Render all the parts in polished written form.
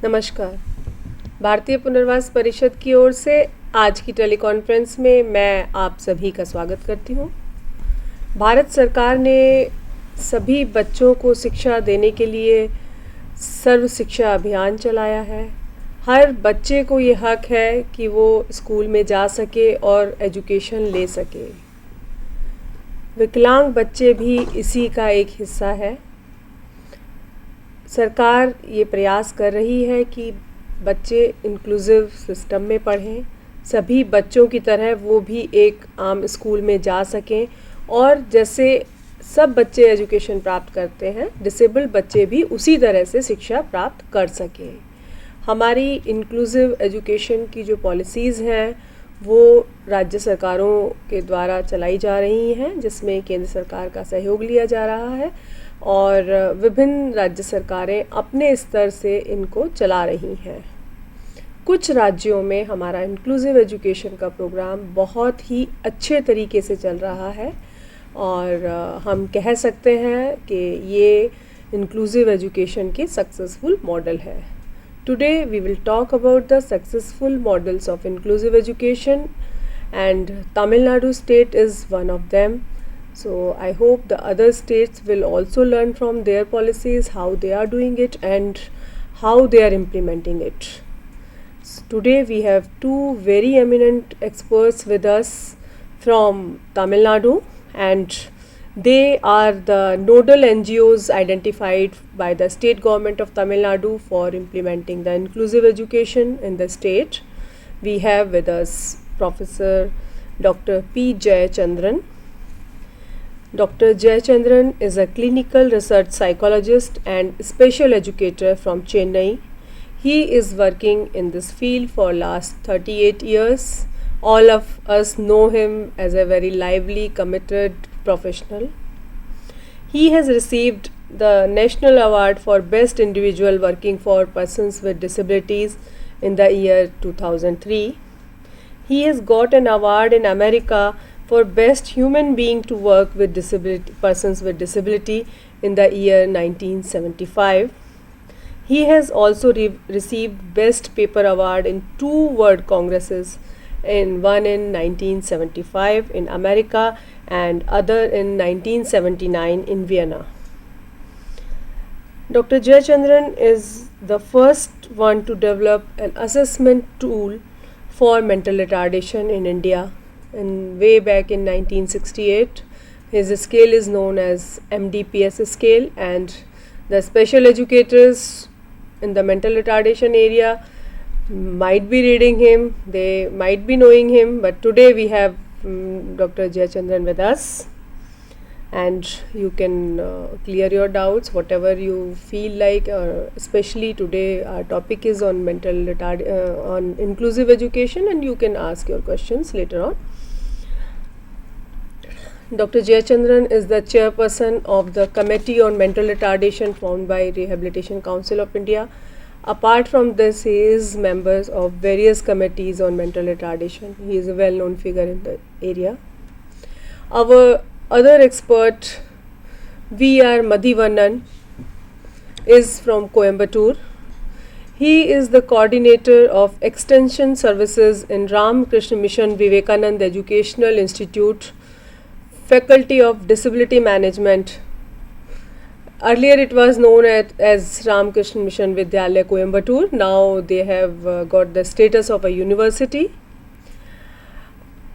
नमस्कार। भारतीय पुनर्वास परिषद की ओर से आज की टेलीकॉन्फ्रेंस में मैं आप सभी का स्वागत करती हूँ। भारत सरकार ने सभी बच्चों को शिक्षा देने के लिए सर्व शिक्षा अभियान चलाया है। हर बच्चे को ये हक है कि वो स्कूल में जा सके और एजुकेशन ले सके। विकलांग बच्चे भी इसी का एक हिस्सा है। सरकार ये प्रयास कर रही है कि बच्चे इंक्लूसिव सिस्टम में पढ़ें, सभी बच्चों की तरह वो भी एक आम स्कूल में जा सकें और जैसे सब बच्चे एजुकेशन प्राप्त करते हैं, डिसेबल्ड बच्चे भी उसी तरह से शिक्षा प्राप्त कर सकें। हमारी इंक्लूसिव एजुकेशन की जो पॉलिसीज़ हैं वो राज्य सरकारों के द्वारा चलाई जा रही हैं, जिसमें केंद्र सरकार का सहयोग लिया जा रहा है और विभिन्न राज्य सरकारें अपने स्तर से इनको चला रही हैं। कुछ राज्यों में हमारा इंक्लूसिव एजुकेशन का प्रोग्राम बहुत ही अच्छे तरीके से चल रहा है और हम कह सकते हैं कि ये इंक्लूसिव एजुकेशन के सक्सेसफुल मॉडल है। Today we will talk about the successful models of inclusive education and Tamil Nadu state is one of them. So I hope the other states will also learn from their policies, how they are doing it and how they are implementing it. Today we have two very eminent experts with us from Tamil Nadu, and they are the nodal NGOs identified by the state government of Tamil Nadu for implementing the inclusive education in the state. We have with us Professor Dr. P. Jayachandran. Dr. Jayachandran is a clinical research psychologist and special educator from Chennai. He is working in this field for last 38 years. All of us know him as a very lively, committed professional. He has received the National Award for Best Individual Working for Persons with Disabilities in the year 2003. He has got an award in America for Best Human Being to Work with Persons with Disability in the year 1975. He has also received Best Paper Award in 2 World Congresses, one in 1975 in America and other in 1979 in Vienna. Dr. Jayachandran is the first one to develop an assessment tool for mental retardation in India. And way back in 1968, his scale is known as MDPS scale, and the special educators in the mental retardation area might be reading him, they might be knowing him, but today we have Dr. Jayachandran with us, and you can clear your doubts, whatever you feel like, especially today our topic is on on inclusive education, and you can ask your questions later on. Dr. Jayachandran is the chairperson of the Committee on Mental Retardation formed by Rehabilitation Council of India. Apart from this, he is members of various committees on mental retardation. He is a well-known figure in the area. Our other expert, V.R. Madhivanan, is from Coimbatore. He is the coordinator of Extension Services in Ramakrishna Mission Vivekanand Educational Institute, Faculty of Disability Management. Earlier it was known as Ramakrishna Mission Vidyalaya Coimbatore. Now they have got the status of a university.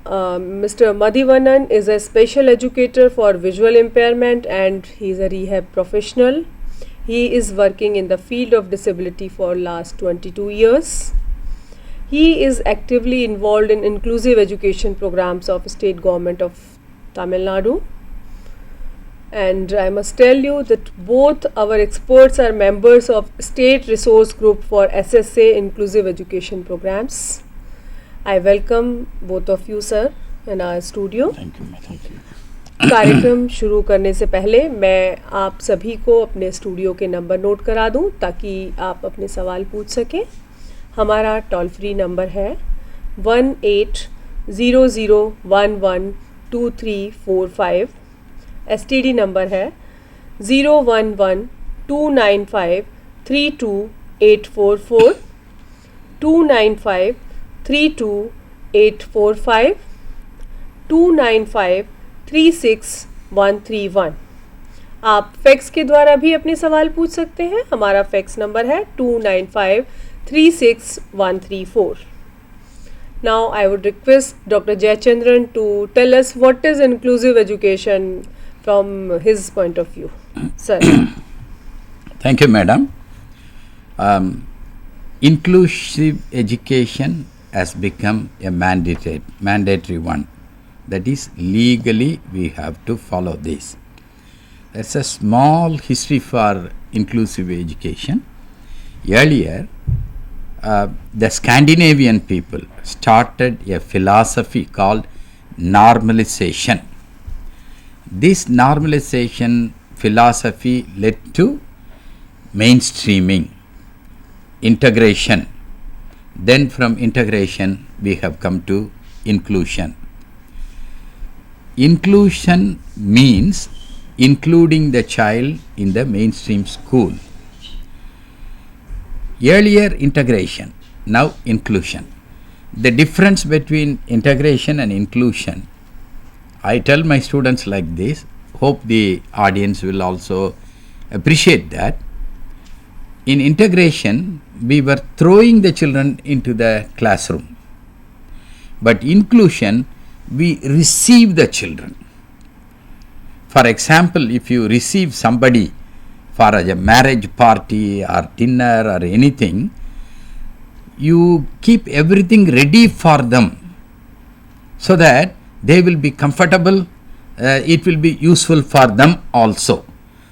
Mr. Madhivanan is a special educator for visual impairment and he is a rehab professional. He is working in the field of disability for last 22 years. He is actively involved in inclusive education programs of state government of Tamil Nadu. And I must tell you that both our experts are members of State Resource Group for SSA Inclusive Education Programs. I welcome both of you, sir, in our studio. Thank you. Thank you. कार्यक्रम शुरू करने से पहले मैं आप सभी को अपने स्टूडियो के नंबर नोट करा दूं ताकि आप अपने सवाल पूछ सकें। हमारा टोल फ्री नंबर है 1800112345। STD नंबर है 0112953245। 844 295 32845 295 36131। आप फैक्स के द्वारा भी अपने सवाल पूछ सकते हैं। हमारा फैक्स नंबर है 295 36134। Now I would request Dr. Jayachandran to tell us what is inclusive education from his point of view. Sir. Thank you, madam. Inclusive education has become a mandatory one. That is, legally we have to follow this. There's a small history for inclusive education. Earlier, the Scandinavian people started a philosophy called normalization. This normalization philosophy led to mainstreaming, integration. Then from integration we have come to inclusion. Inclusion means including the child in the mainstream school. Earlier integration, now inclusion. The difference between integration and inclusion, I tell my students like this, hope the audience will also appreciate that. In integration, we were throwing the children into the classroom. But inclusion, we receive the children. For example, if you receive somebody for a marriage party or dinner or anything, you keep everything ready for them so that they will be comfortable, it will be useful for them also.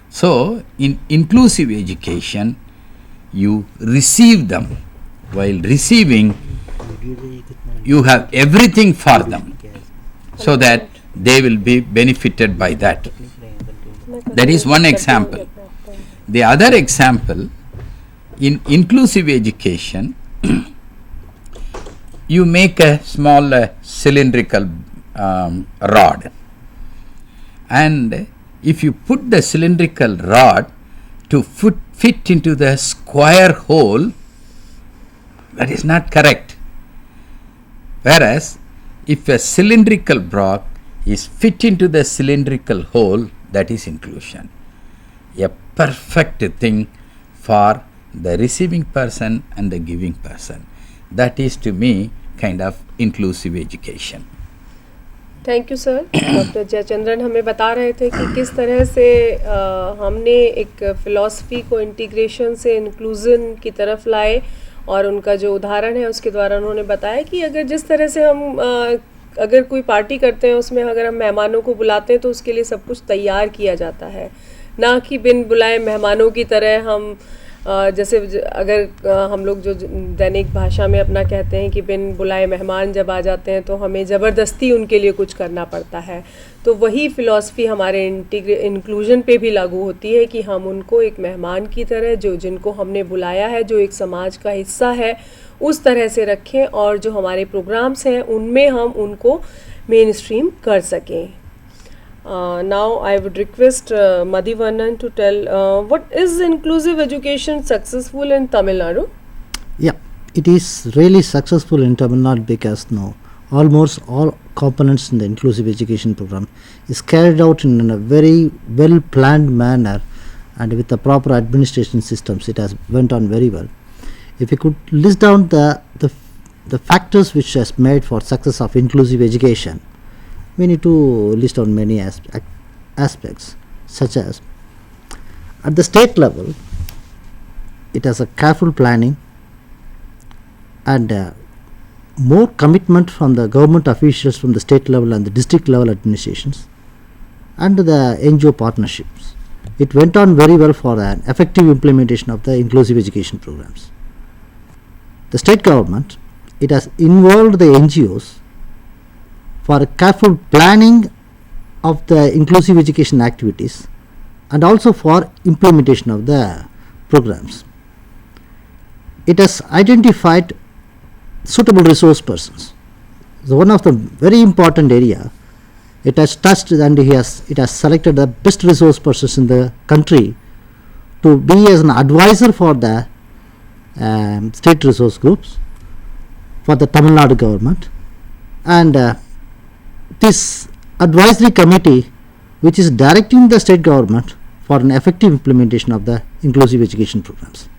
So, in inclusive education, you receive them. While receiving, you have everything for them so that they will be benefited by that. That is one example. The other example, in inclusive education, you make a small cylindrical rod, and if you put the cylindrical rod to fit into the square hole, that is not correct. Whereas, if a cylindrical block is fit into the cylindrical hole, that is inclusion. A perfect thing for the receiving person and the giving person. That is to me kind of inclusive education. Thank you sir. Doctor Jayachandran हमें बता रहे थे कि किस तरह से हमने एक फ़िलॉसफी को इंटीग्रेशन से इंक्लूजन की तरफ लाए, और उनका जो उदाहरण है उसके द्वारा उन्होंने बताया कि अगर जिस तरह से हम अगर कोई पार्टी करते हैं उसमें अगर हम मेहमानों को बुलाते हैं तो उसके लिए सब कुछ तैयार किया जाता है, ना कि बिन बुलाए मेहमानों की तरह हम जैसे अगर हम लोग जो दैनिक भाषा में अपना कहते हैं कि बिन बुलाए मेहमान जब आ जाते हैं तो हमें ज़बरदस्ती उनके लिए कुछ करना पड़ता है। तो वही फ़िलॉसफी हमारे इंक्लूजन पे भी लागू होती है कि हम उनको एक मेहमान की तरह, जो जिनको हमने बुलाया है, जो एक समाज का हिस्सा है, उस तरह से रखें, और जो हमारे प्रोग्राम्स हैं उनमें हम उनको मेन स्ट्रीम कर सकें। Now I would request Madhivanan to tell what is inclusive education successful in Tamil Nadu? Yeah, it is really successful in Tamil Nadu because now almost all components in the inclusive education program is carried out in a very well planned manner, and with the proper administration systems it has went on very well. If we could list down the factors which has made for success of inclusive education, we need to list on many aspects, such as at the state level it has a careful planning and more commitment from the government officials from the state level and the district level administrations and the NGO partnerships. It went on very well for an effective implementation of the inclusive education programs. The state government, it has involved the NGOs for careful planning of the inclusive education activities and also for implementation of the programs. It has identified suitable resource persons. So one of the very important area it has touched, and it has selected the best resource persons in the country to be as an advisor for the state resource groups for the Tamil Nadu government, and this advisory committee which is directing the state government for an effective implementation of the inclusive education programs.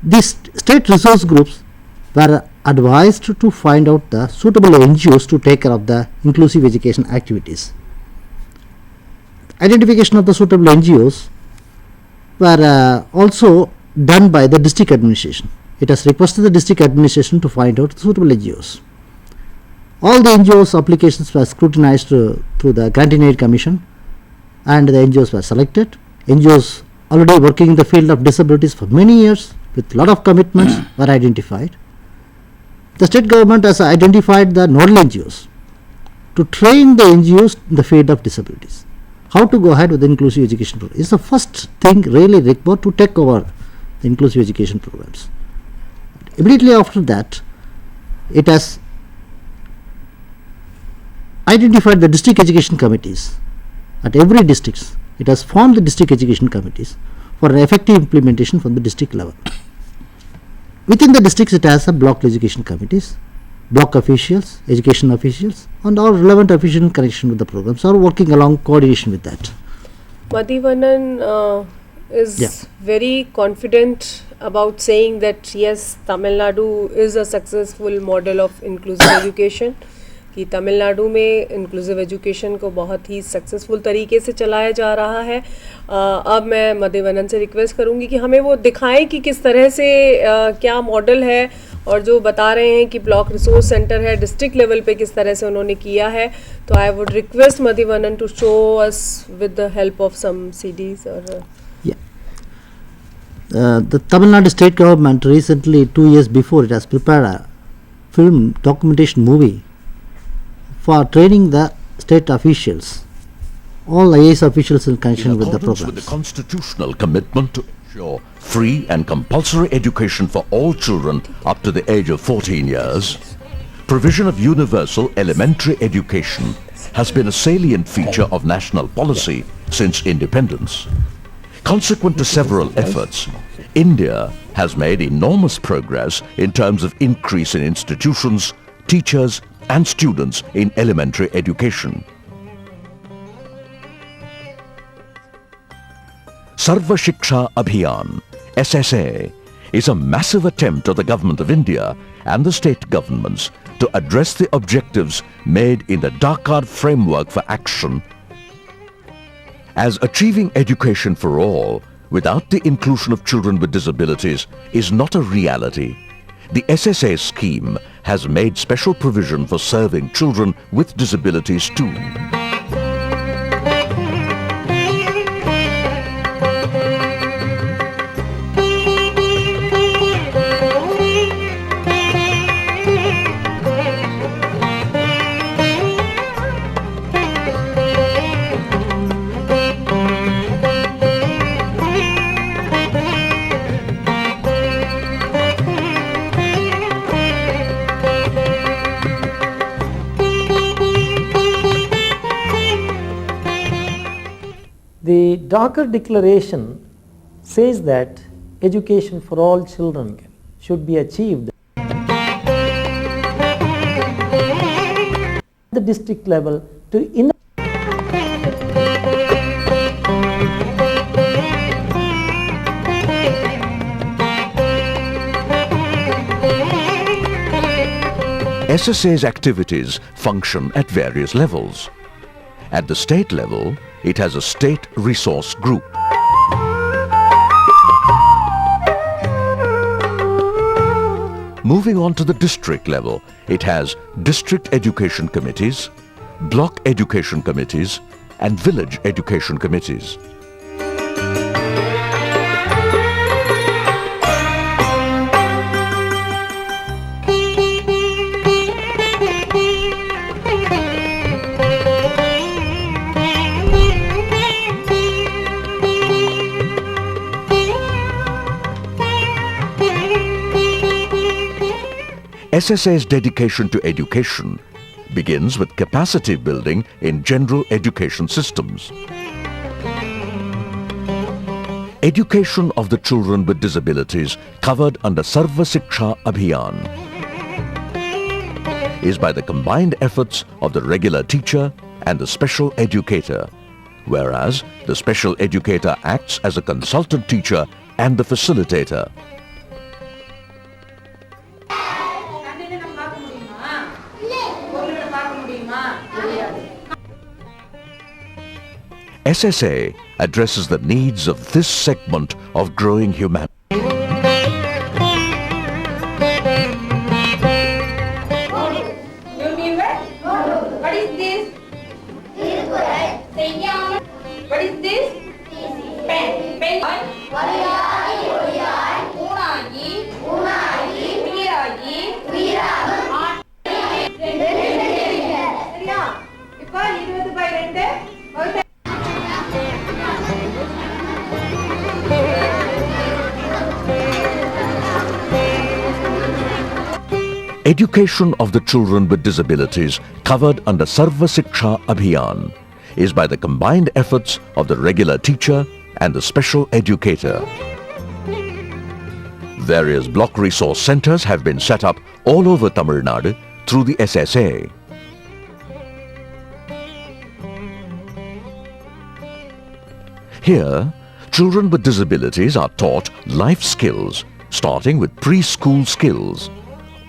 These state resource groups were advised to find out the suitable NGOs to take care of the inclusive education activities. Identification of the suitable NGOs were also done by the district administration. It has requested the district administration to find out suitable NGOs. All the NGOs applications were scrutinized through the Grant Aid Commission, and the NGOs were selected. NGOs already working in the field of disabilities for many years with lot of commitments were identified. The state government has identified the nodal NGOs to train the NGOs in the field of disabilities. How to go ahead with the inclusive education program is the first thing really required to take over the inclusive education programs. Immediately after that, it has identified the district education committees at every district. It has formed the district education committees for an effective implementation from the district level. Within the districts, it has a block education committees, block officials, education officials, and all relevant officials in connection with the programs are working along coordination with that. Madhivanan is very confident about saying that yes, Tamil Nadu is a successful model of inclusive education. कि तमिलनाडु में inclusive education को बहुत ही successful तरीके से चलाया जा रहा है. अब मैं मधुवनन से रिक्वेस्ट करूंगी कि हमें वो दिखाएं कि किस तरह से क्या मॉडल है, और जो बता रहे हैं कि ब्लॉक रिसोर्स सेंटर है डिस्ट्रिक्ट लेवल पे किस तरह से उन्होंने किया है. तो I would request Madhuvanan to show us with the help of some CDs. और the Tamil Nadu state government recently, 2 years before, it has prepared a film documentation movie for training the state officials, all IAS officials in connection with the programs. With the constitutional commitment to ensure free and compulsory education for all children up to the age of 14 years, provision of universal elementary education has been a salient feature of national policy since independence. Consequent to several efforts, India has made enormous progress in terms of increase in institutions, teachers, and students in elementary education. Sarva Shiksha Abhiyan, SSA, is a massive attempt of the Government of India and the state governments to address the objectives made in the Dakar Framework for Action, as achieving education for all without the inclusion of children with disabilities is not a reality. The SSA scheme has made special provision for serving children with disabilities too. The Dakar Declaration says that education for all children should be achieved at the district level to SSA's activities function at various levels. At the state level, it has a state resource group. Moving on to the district level, it has district education committees, block education committees, and village education committees. SSA's dedication to education begins with capacity building in general education systems. education of the children with disabilities covered under Sarva Shiksha Abhiyan is by the combined efforts of the regular teacher and the special educator, whereas the special educator acts as a consultant teacher and the facilitator. SSA addresses the needs of this segment of growing humanity. What is this? What is this? Pen. Pen. Education of the children with disabilities covered under Sarva Shiksha Abhiyan is by the combined efforts of the regular teacher and the special educator. Various block resource centers have been set up all over Tamil Nadu through the SSA. Here, children with disabilities are taught life skills, starting with preschool skills,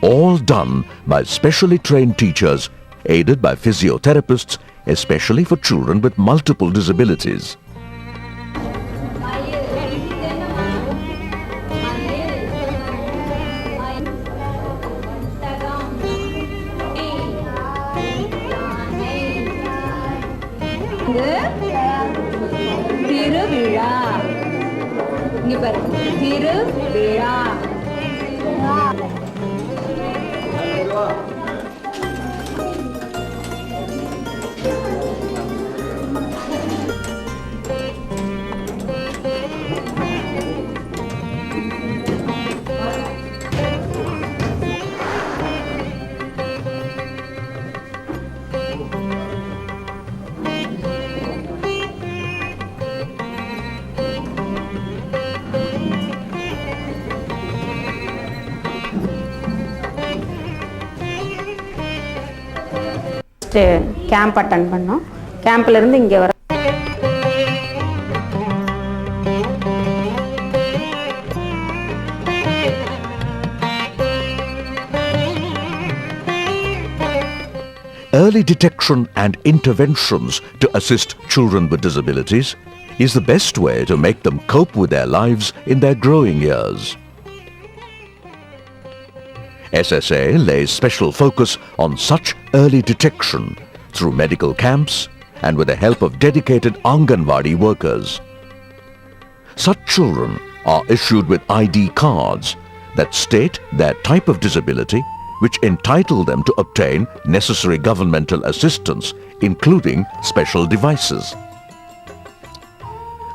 all done by specially trained teachers aided by physiotherapists, especially for children with multiple disabilities. Camp attend பண்ணோம். கேம்ப்ல இருந்து இங்க வர Early detection and interventions to assist children with disabilities is the best way to make them cope with their lives in their growing years. SSA lays special focus on such early detection through medical camps and with the help of dedicated Anganwadi workers. Such children are issued with ID cards that state their type of disability, which entitle them to obtain necessary governmental assistance, including special devices.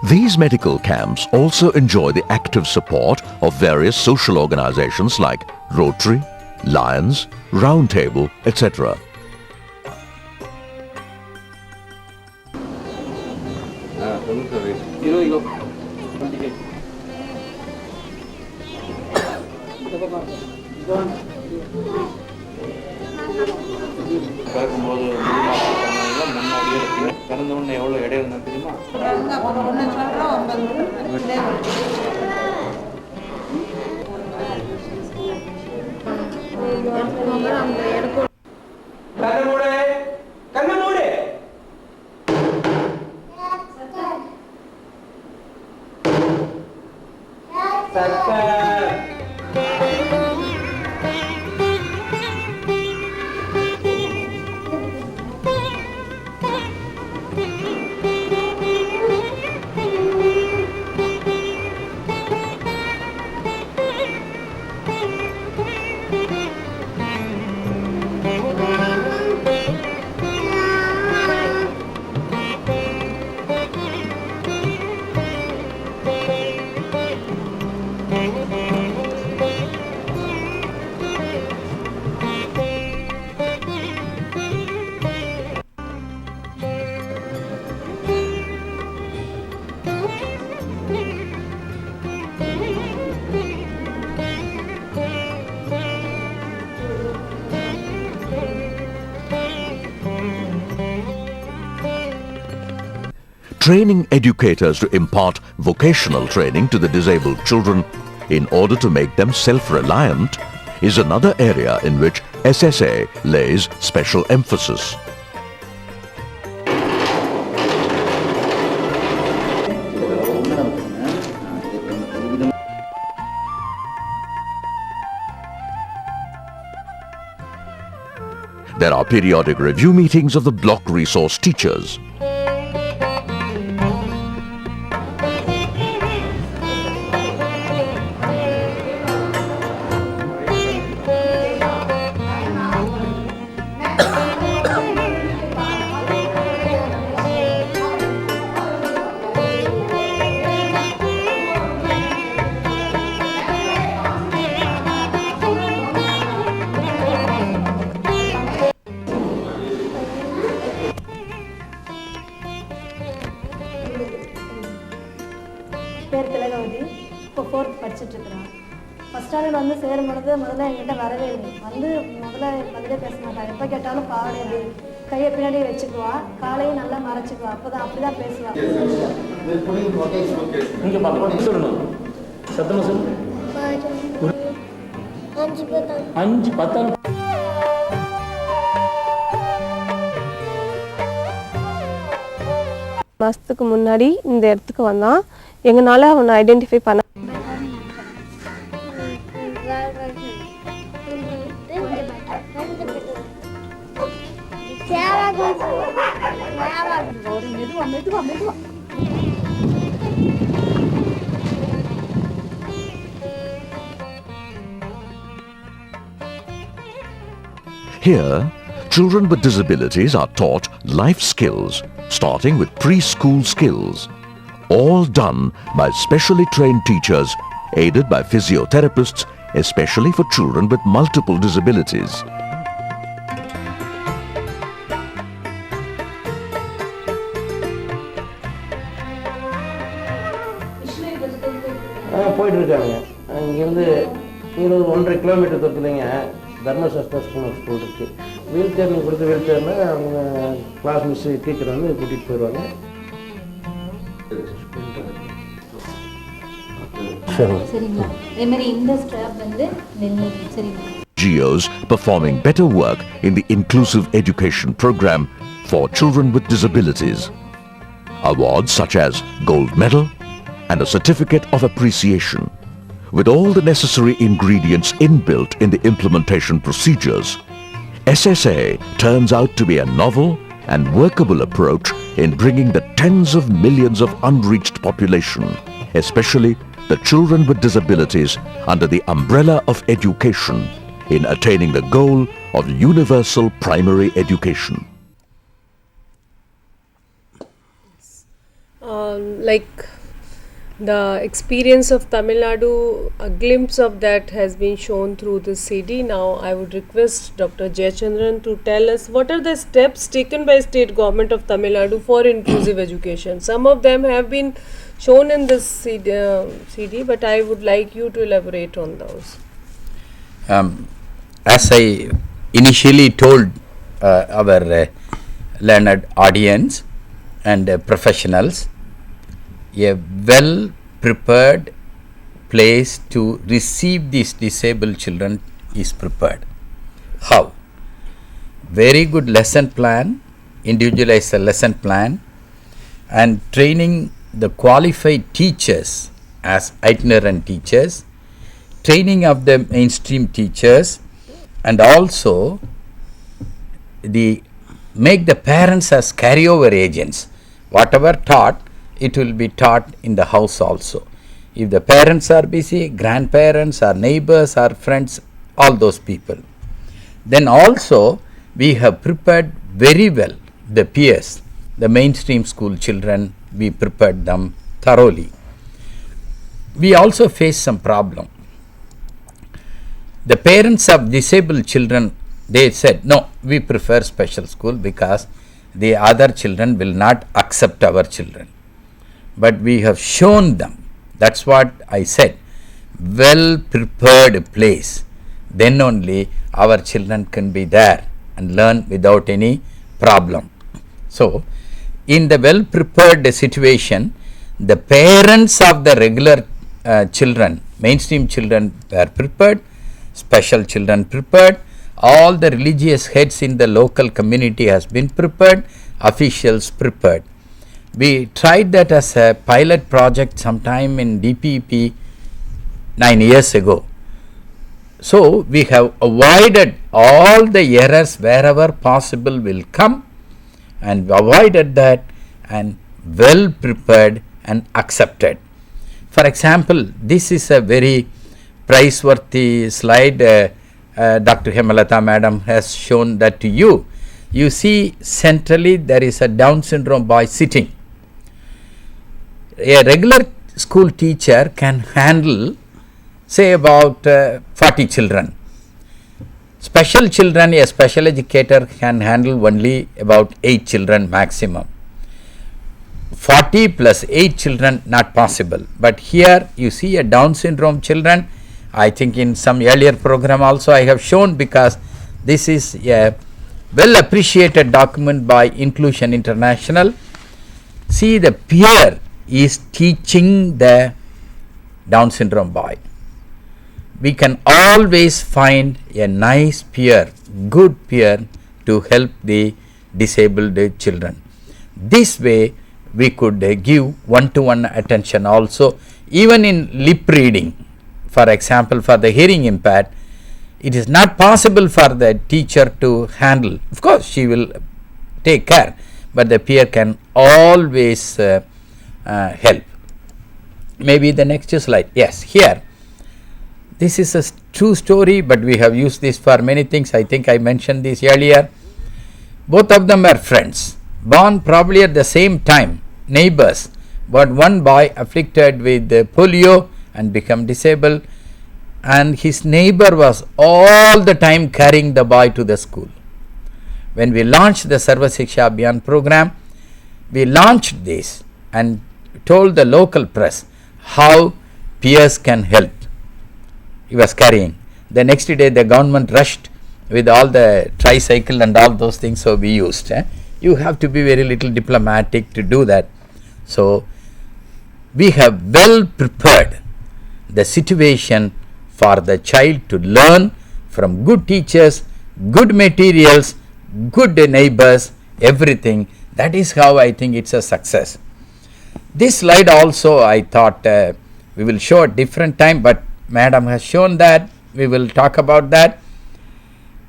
These medical camps also enjoy the active support of various social organizations like Rotary, Lions, Roundtable, etc. பிறந்தவொடனே எவ்வளோ எடை இருந்தால் தெரியுமா? training educators to impart vocational training to the disabled children in order to make them self-reliant is another area in which SSA lays special emphasis. There are periodic review meetings of the block resource teachers. பேர் திலகவதி இப்போ 4th படிச்சுட்டு இருக்கிறேன். First standard வந்து சேரும் பொழுது முதல்ல என்கிட்ட வரவே இல்லை. வந்து முதல்ல பதிலே பேச மாட்டாள். எப்போ கேட்டாலும் பாவடை அப்படி கையை பின்னாடியே வச்சுக்குவா, காலையும் நல்லா மறைச்சிக்குவா. அப்படி தான் பேசுவாள். மாதத்துக்கு முன்னாடி இந்த இடத்துக்கு வந்தான். எங்களால் அவனை ஐடென்டிஃபை பண்ண Here, children with disabilities are taught life skills, starting with preschool skills, all done by specially trained teachers aided by physiotherapists, especially for children with multiple disabilities. போயிட்டு இருக்காங்க. இங்கேருந்து 1.5 கிலோமீட்டர் தூரத்துலைங்க தர்மசாஸ்திரா ஸ்கூல் இருக்குது. வீல் சேர் நீங்கள் கொடுத்த wheel சேர்னா அவங்க class miss teacher வந்து கூட்டிகிட்டு போயிடுவாங்க. NGOs performing better work in the inclusive education program for children with disabilities. Awards such as Gold Medal and a Certificate of Appreciation. With all the necessary ingredients inbuilt in the implementation procedures, SSA turns out to be a novel and workable approach in bringing the tens of millions of unreached population, especially the children with disabilities, under the umbrella of education in attaining the goal of universal primary education. Like the experience of Tamil Nadu, a glimpse of that has been shown through this CD. Now I would request Dr. Jayachandran to tell us what are the steps taken by state government of Tamil Nadu for inclusive education. Some of them have been shown in this CD, but I would like you to elaborate on those. As I initially told our learned audience and professionals, a well-prepared place to receive these disabled children is prepared. How? Very good lesson plan, individualized lesson plan, and training the qualified teachers as itinerant teachers, training of the mainstream teachers, and also make the parents as carryover agents. Whatever taught, it will be taught in the house also. If the parents are busy, grandparents or neighbors or friends, all those people. Then also we have prepared very well the peers, the mainstream school children, we prepared them thoroughly. We also face some problem. The parents of disabled children, they said, no, we prefer special school because the other children will not accept our children. But we have shown them, that's what I said, well prepared place, then only our children can be there and learn without any problem. So in the well prepared situation, the parents of the regular children, mainstream children were prepared, special children prepared, all the religious heads in the local community has been prepared, officials prepared. We tried that as a pilot project sometime in DPP 9 years ago. So we have avoided all the errors wherever possible will come, and avoided that and well prepared and accepted. For example, this is a very praiseworthy slide. Dr. Hemalata madam has shown that to you. You see centrally there is a Down syndrome boy sitting. A regular school teacher can handle say about 40 children. Special children, a special educator can handle only about 8 children maximum. 40 plus 8 children not possible. But here you see a Down syndrome children. I think in some earlier program also I have shown, because this is a well appreciated document by Inclusion International. See, the peer is teaching the Down syndrome boy. We can always find a nice peer, good peer to help the disabled children. This way we could give one-to-one attention also, even in lip reading. For example, for the hearing impaired, it is not possible for the teacher to handle. Of course, she will take care, but the peer can always help. Maybe the next slide. Yes, here. This is a true story, but we have used this for many things. I think I mentioned this earlier. Both of them are friends, born probably at the same time, neighbors, but one boy afflicted with polio and become disabled, and his neighbor was all the time carrying the boy to the school. When we launched the Sarva Shiksha Abhiyan program, we launched this and told the local press how peers can help. He was carrying. The next day the government rushed with all the tricycle and all those things, so we used. You have to be very little diplomatic to do that. So we have well prepared the situation for the child to learn from good teachers, good materials, good neighbors, everything. That is how I think it's a success. This slide also I thought we will show at different time, but madam has shown that. We will talk about that.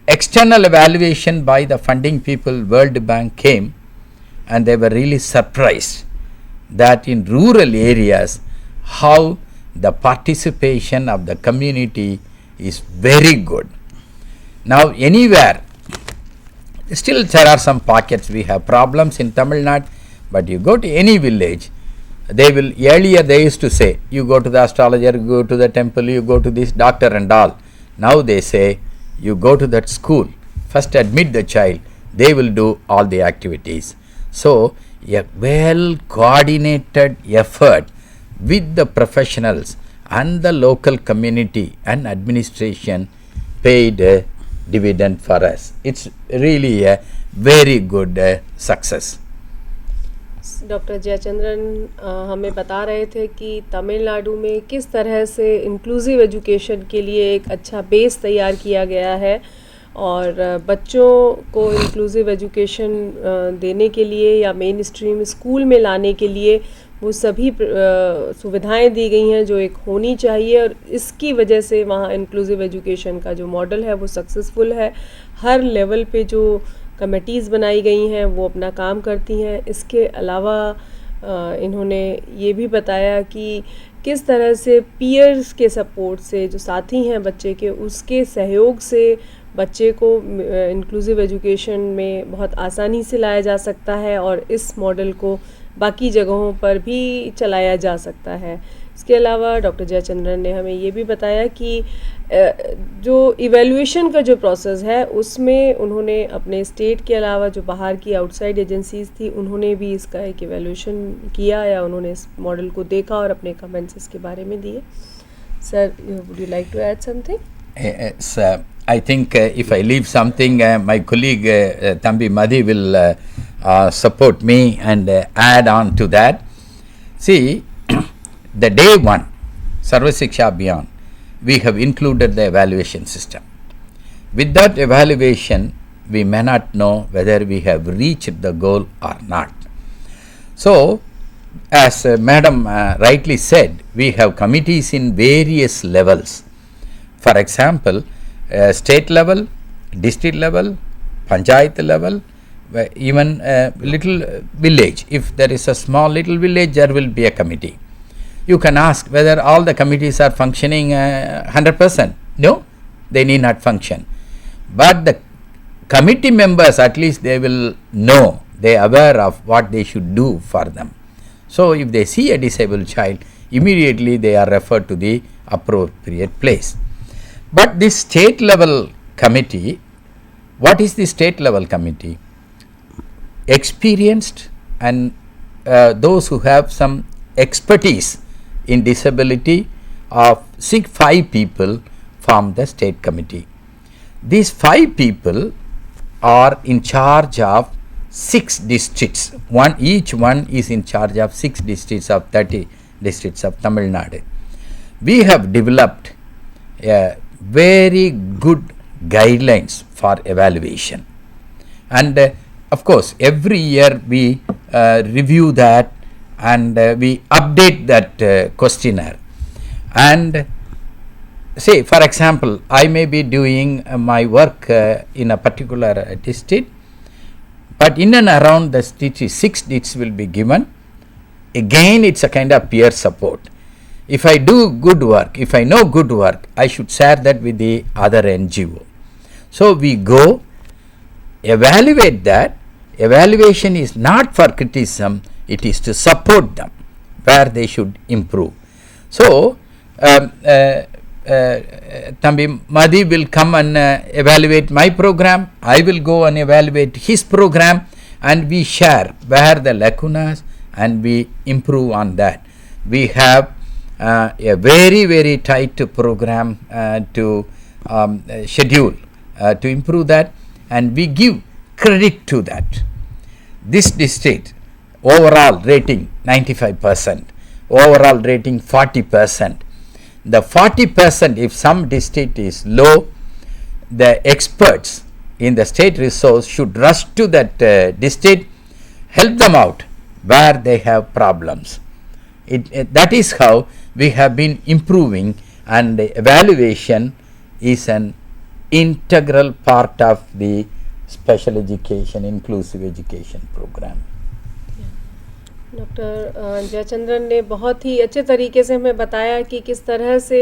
External evaluation by the funding people, World Bank came, and they were really surprised that in rural areas how the participation of the community is very good. Now anywhere, still there are some pockets, we have problems in Tamil Nadu, but you go to any village, they will, earlier they used to say, you go to the astrologer, you go to the temple, you go to this doctor and all. Now they say, you go to that school, first admit the child, they will do all the activities. So a well coordinated effort with the professionals and the local community and administration paid a dividend for us. It's really a very good success. Doctor Jayachandran हमें बता रहे थे कि तमिलनाडु में किस तरह से inclusive education के लिए एक अच्छा बेस तैयार किया गया है, और बच्चों को इंक्लूसिव एजुकेशन देने के लिए या मेन स्ट्रीम स्कूल में लाने के लिए वो सभी सुविधाएं दी गई हैं जो एक होनी चाहिए, और इसकी वजह से वहाँ इंक्लूसिव एजुकेशन का जो मॉडल है वो सक्सेसफुल है. हर लेवल पे जो कमेटीज़ बनाई गई हैं वो अपना काम करती हैं. इसके अलावा इन्होंने ये भी बताया कि किस तरह से पीयर्स के सपोर्ट से, जो साथी हैं बच्चे के, उसके सहयोग से बच्चे को इंक्लूसिव एजुकेशन में बहुत आसानी से लाया जा सकता है और इस मॉडल को बाकी जगहों पर भी चलाया जा सकता है. इसके अलावा डॉक्टर जयचंद्रन ने हमें ये भी बताया कि जो इवैल्यूएशन का जो प्रोसेस है उसमें उन्होंने अपने स्टेट के अलावा जो बाहर की आउटसाइड एजेंसीज़ थी उन्होंने भी इसका एक इवैल्यूएशन किया या उन्होंने इस मॉडल को देखा और अपने कमेंट्स इसके बारे में दिए. Sir, would you like to add something? I think if I leave something, my colleague Thambi Madhi will support me and add on to that. See, the day one, Sarva Shiksha Abhiyan, we have included the evaluation system. With that evaluation, we may not know whether we have reached the goal or not. So, as Madam rightly said, we have committees in various levels. For example, state level, district level, panchayat level, even little village. If there is a small little village, there will be a committee. You can ask whether all the committees are functioning 100%. No, they need not function. But the committee members, at least they will know, they are aware of what they should do for them. So, if they see a disabled child, immediately they are referred to the appropriate place. But this state level committee, what is the state level committee? Experienced and those who have some expertise in disability of 5 people form the state committee. These 5 people are in charge of 6 districts. Each one is in charge of 6 districts of 30 districts of Tamil Nadu. We have developed a very good guidelines for evaluation, and of course every year we review that and we update that questionnaire. And say, for example, I may be doing my work in a particular district, but in and around the district 6 districts will be given. Again, it's a kind of peer support. If I do good work, if I know good work, I should share that with the other NGO. So we go evaluate that. Evaluation is not for criticism, it is to support them where they should improve. So Thambi Madhi will come and evaluate my program, I will go and evaluate his program, and we share where the lacunas and we improve on that. We have a very, very tight program to schedule to improve that, and we give credit to that. This district overall rating 95%, overall rating 40%. The 40%, if some district is low, the experts in the state resource should rush to that district, help them out where they have problems. That is how we have been improving, and the evaluation is an integral part of the special education, inclusive education program. Doctor Jayachandran ने बहुत ही अच्छे तरीके से हमें बताया कि किस तरह से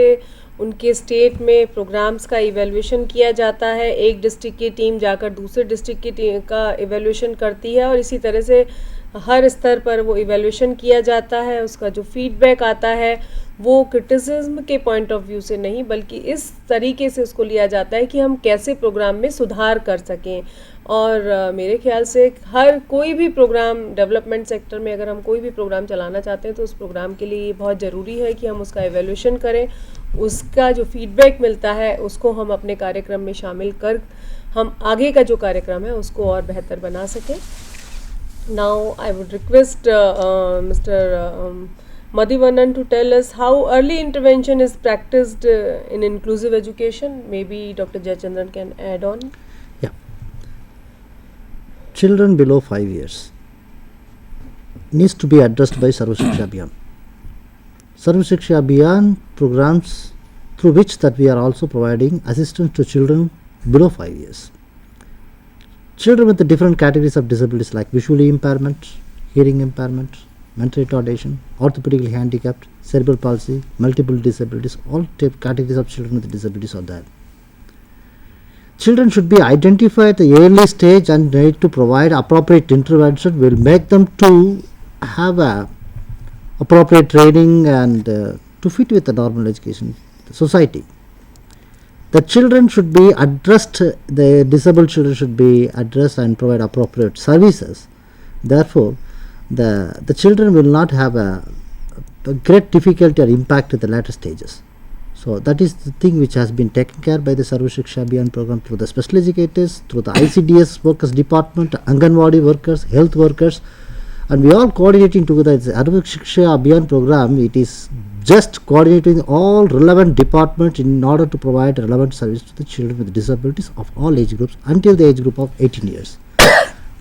उनके स्टेट में प्रोग्राम्स का इवैल्यूएशन किया जाता है. एक डिस्ट्रिक्ट की टीम जाकर दूसरे डिस्ट्रिक्ट की टीम का इवैल्यूएशन करती है और इसी तरह से हर स्तर पर वो इवैल्यूएशन किया जाता है. उसका जो फीडबैक आता है वो क्रिटिसिज्म के पॉइंट ऑफ व्यू से नहीं, बल्कि इस तरीके से उसको लिया जाता है कि हम कैसे प्रोग्राम में सुधार कर सकें. और मेरे ख्याल से हर कोई भी प्रोग्राम डेवलपमेंट सेक्टर में अगर हम कोई भी प्रोग्राम चलाना चाहते हैं तो उस प्रोग्राम के लिए ये बहुत ज़रूरी है कि हम उसका इवैल्यूएशन करें, उसका जो फीडबैक मिलता है उसको हम अपने कार्यक्रम में शामिल कर हम आगे का जो कार्यक्रम है उसको और बेहतर बना सकें. Now I would request mister Madhivanan to tell us how early intervention is practiced in inclusive education. Maybe Dr. Jayachandran can add on. Yeah. Children below 5 years needs to be addressed by Sarva Shiksha Abhiyan. Sarva Shiksha Abhiyan programs through which that we are also providing assistance to children below 5 years. Children with the different categories of disabilities like visually impairment, hearing impairment, mental retardation, orthopedically handicapped, cerebral palsy, multiple disabilities, all categories of children with disabilities are there. Children should be identified at the early stage and need to provide appropriate intervention will make them to have a appropriate training and to fit with the normal education society. The children should be addressed, the disabled children should be addressed and provide appropriate services. Therefore, the children will not have a great difficulty or impact at the later stages. So that is the thing which has been taken care by the Sarva Shiksha Abhiyan program through the special educators, through the ICDS workers department, Anganwadi workers, health workers, and we all coordinating together. The Sarva Shiksha Abhiyan program, it is just coordinating all relevant departments in order to provide relevant service to the children with disabilities of all age groups until the age group of 18 years.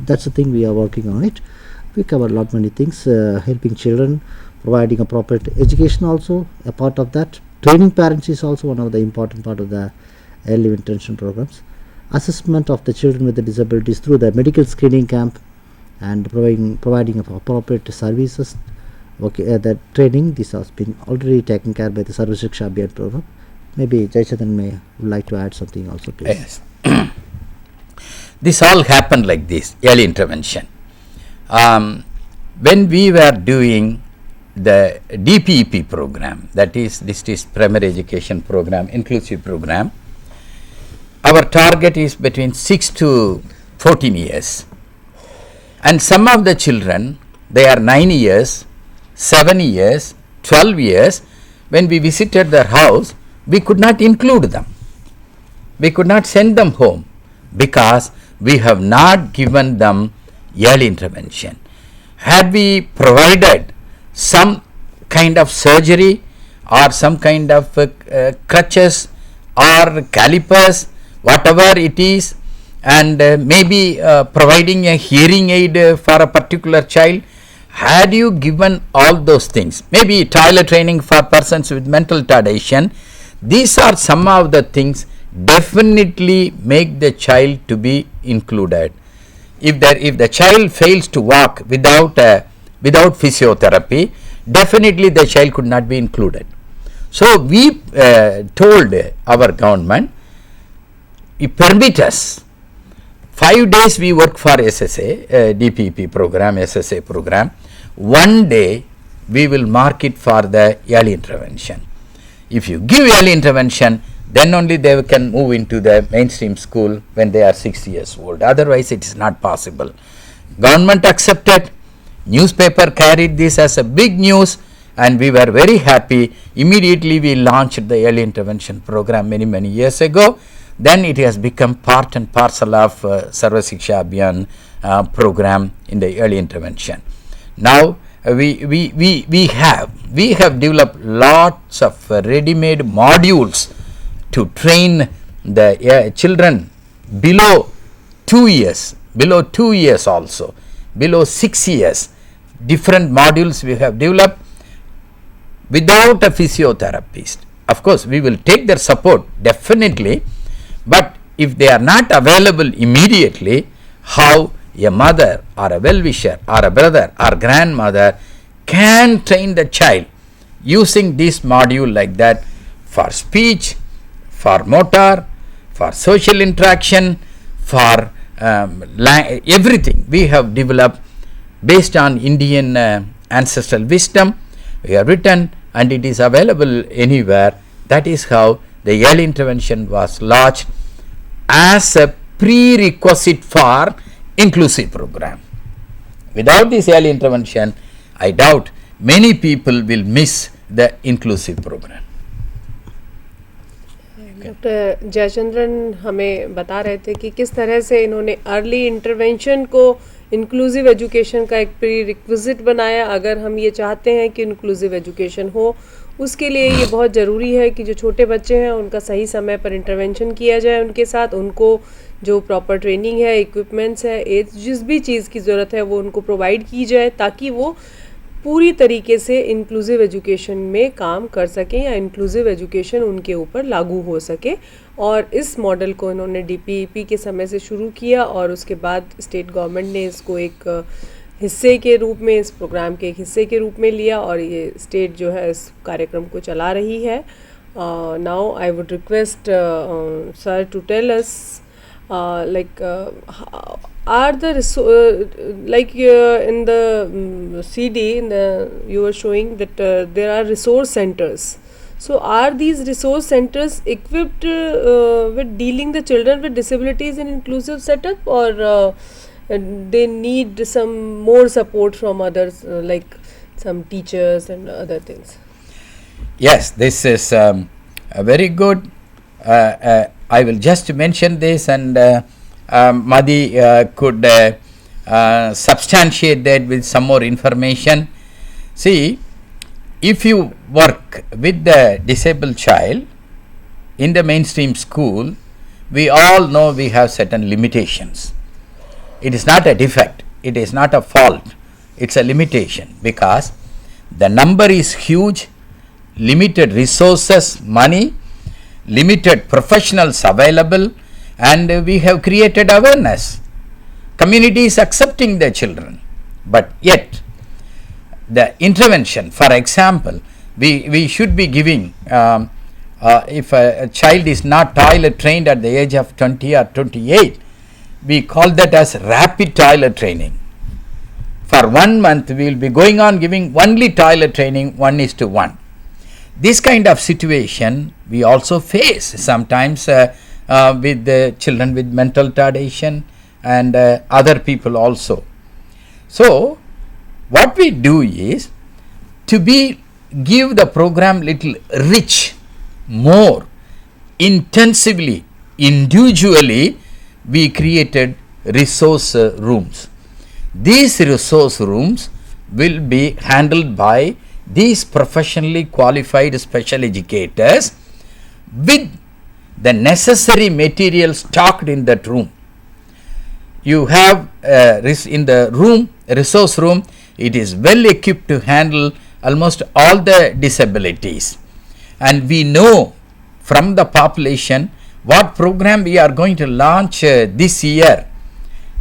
That's the thing we are working on it. We cover a lot many things, helping children, providing appropriate education also, a part of that. Training parents is also one of the important part of the early intervention programs. Assessment of the children with the disabilities through the medical screening camp and providing of appropriate services. Okay, that training, this has been already taken care by the Sarva Shiksha Abhiyan program. Maybe Jayachandran would like to add something also, please. Yes. This all happened like this, early intervention. When we were doing the DPEP program, that is, this is primary education program, inclusive program, our target is between 6 to 14 years. And some of the children, they are 9 years, 7 years, 12 years. When we visited their house, we could not include them. We could not send them home because we have not given them early intervention. Had we provided some kind of surgery or some kind of crutches or calipers, whatever it is, and maybe providing a hearing aid for a particular child, had you given all those things, maybe toilet training for persons with mental retardation, these are some of the things definitely make the child to be included. If the child fails to walk without physiotherapy, definitely the child could not be included. So we told our government, you permit us 5 days we work for SSA, DPP program, SSA program. 1 day we will mark it for the early intervention. If you give early intervention, then only they can move into the mainstream school when they are 6 years old. Otherwise, it is not possible. Government accepted, newspaper carried this as a big news, and we were very happy. Immediately, we launched the early intervention program many years ago. Then it has become part and parcel of Sarva Shiksha Abhiyan program in the early intervention. Now, we have developed lots of ready-made modules to train the children below 2 years, also, below 6 years. Different modules we have developed without a physiotherapist. Of course, we will take their support definitely, but if they are not available immediately, how a mother or a well-wisher or a brother or grandmother can train the child using this module like that for speech, for motor, for social interaction, for everything we have developed based on Indian ancestral wisdom. We have written and it is available anywhere. That is how the early intervention was launched as a prerequisite for inclusive program. Without this early intervention, I doubt many people will miss the inclusive program. Doctor Jayachandran हमें बता रहे थे कि किस तरह से इन्होंने early intervention को इंक्लूसिव एजुकेशन का एक प्री रिक्विजिट बनाया. अगर हम ये चाहते हैं कि इंक्लूसिव एजुकेशन हो, उसके लिए ये बहुत ज़रूरी है कि जो छोटे बच्चे हैं उनका सही समय पर इंटरवेंशन किया जाए उनके साथ. उनको जो प्रॉपर ट्रेनिंग है, इक्विपमेंट्स है, जिस भी चीज़ की ज़रूरत है वो उनको प्रोवाइड की जाए ताकि वो पूरी तरीके से इंक्लूसिव एजुकेशन में काम कर सकें या इंक्लूसिव एजुकेशन उनके ऊपर लागू हो सके. और इस मॉडल को इन्होंने डीपीईपी के समय से शुरू किया और उसके बाद स्टेट गवर्नमेंट ने इसको एक हिस्से के रूप में, इस प्रोग्राम के एक हिस्से के रूप में लिया और ये स्टेट जो है इस कार्यक्रम को चला रही है. Now I would request sir to tell us are the in the CD you were showing that there are resource centers. So are these resource centers equipped with dealing the children with disabilities in inclusive setup, or they need some more support from others like some teachers and other things? Yes, this is Very good. I will just mention this, and Madi could substantiate that with some more information. See, if you work with the disabled child in the mainstream school, we all know we have certain limitations. It is not a defect, it is not a fault, it's a limitation, because the number is huge, limited resources, money, limited professionals available, and we have created awareness. Community is accepting the children, but yet the intervention, for example, we should be giving, if a child is not toilet trained at the age of 20 or 28, we call that as rapid toilet training. For 1 month, we will be going on giving only toilet training 1:1. This kind of situation we also face sometimes with the children with mental retardation and other people also. So, what we do is to give the program little rich, more intensively, individually. We created resource rooms. These resource rooms will be handled by these professionally qualified special educators with the necessary material stocked in that room. You have in the room, resource room, it is well equipped to handle almost all the disabilities, and we know from the population what program we are going to launch this year.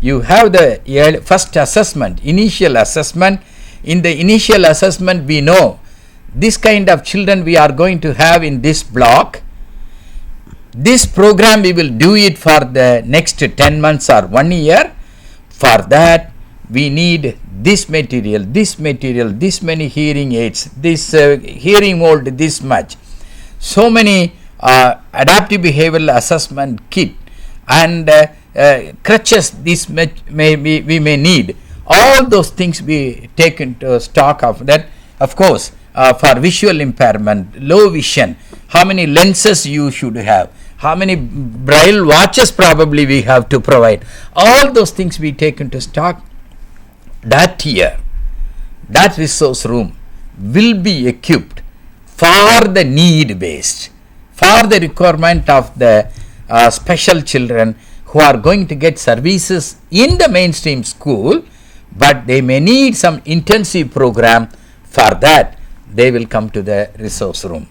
You have the first assessment, initial assessment. In the initial assessment, we know this kind of children we are going to have in this block. This program we will do it for the next 10 months or 1 year. For that, we need this material, this many hearing aids, this hearing mold, this much. So many adaptive behavioral assessment kit and crutches, this we may need. All those things we take into stock of that. Of course, for visual impairment, low vision, how many lenses you should have, how many braille watches probably we have to provide. All those things we take into stock. That year, that resource room will be equipped for the need based, for the requirement of the special children who are going to get services in the mainstream school, but they may need some intensive program. For that, they will come to the resource room.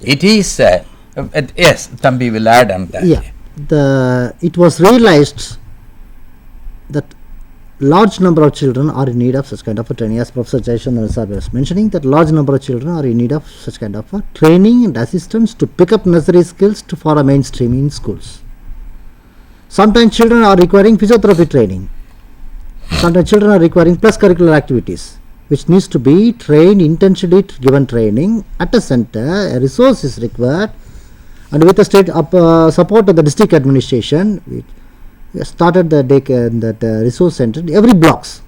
It is, yes, Thambi will add on that. Yeah, it was realized that large number of children are in need of such kind of a training. As Professor Jaishandran was mentioning, that large number of children are in need of such kind of a training and assistance to pick up necessary skills for a mainstreaming in schools. Sometimes children are requiring physiotherapy training. Sometimes children are requiring plus curricular activities, which needs to be trained, intentionally given training at a center. A resource is required, and with the state support of the district administration, we started the daycare in that resource center in every blocks.